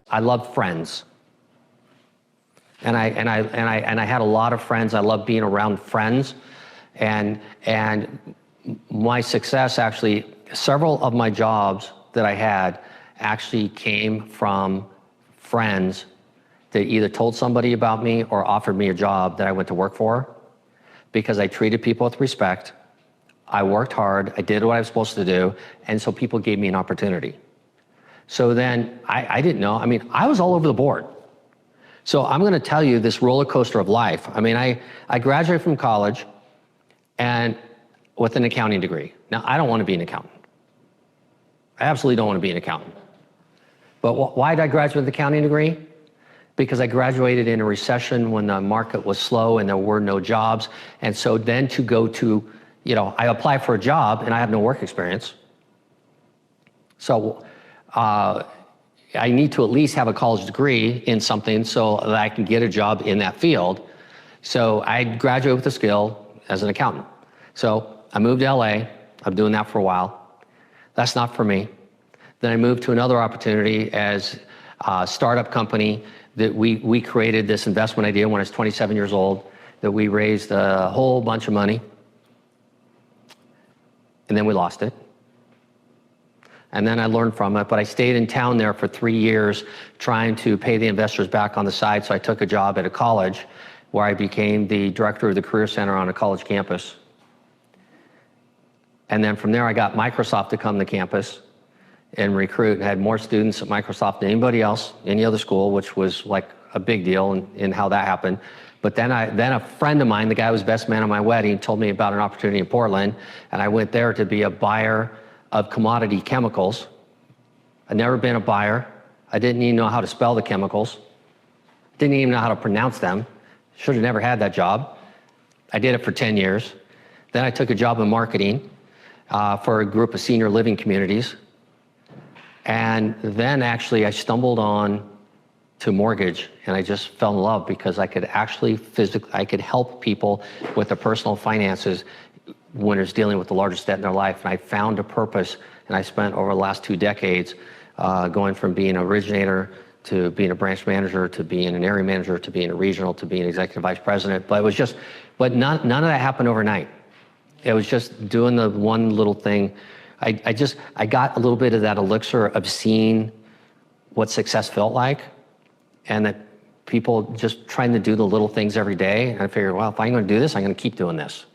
I love friends. And I had a lot of friends. I love being around friends. And my success actually, several of my jobs that I had actually came from friends that either told somebody about me or offered me a job that I went to work for, because I treated people with respect. I worked hard, I did what I was supposed to do, and so people gave me an opportunity. So then I didn't know, I mean, I was all over the board. So I'm gonna tell you this roller coaster of life. I mean, I graduated from college and with an accounting degree. Now, I don't wanna be an accountant. I absolutely don't wanna be an accountant. But why did I graduate with an accounting degree? Because I graduated in a recession when the market was slow and there were no jobs. And so then to go to, you know, I applied for a job and I have no work experience. So I need to at least have a college degree in something so that I can get a job in that field. So I graduated with a skill as an accountant. So I moved to LA, I'm doing that for a while. That's not for me. Then I moved to another opportunity as a startup company that we created this investment idea when I was 27 years old, that we raised a whole bunch of money, and then we lost it. And then I learned from it, but I stayed in town there for 3 years trying to pay the investors back on the side, so I took a job at a college where I became the director of the Career Center on a college campus. And then from there I got Microsoft to come to campus and recruit, and had more students at Microsoft than anybody else, any other school, which was like a big deal in how that happened. But then a friend of mine, the guy who was best man at my wedding, told me about an opportunity in Portland, and I went there to be a buyer of commodity chemicals. I'd never been a buyer. I didn't even know how to spell the chemicals. Didn't even know how to pronounce them. Should have never had that job. I did it for 10 years. Then I took a job in marketing for a group of senior living communities. And then actually I stumbled on to mortgage, and I just fell in love because I could actually I could help people with their personal finances when it's dealing with the largest debt in their life. And I found a purpose, and I spent over the last 2 decades going from being an originator to being a branch manager, to being an area manager, to being a regional, to being executive vice president. But it was just, none of that happened overnight. It was just doing the one little thing. I got a little bit of that elixir of seeing what success felt like, and that people just trying to do the little things every day. And I figured, well, if I'm gonna do this, I'm gonna keep doing this.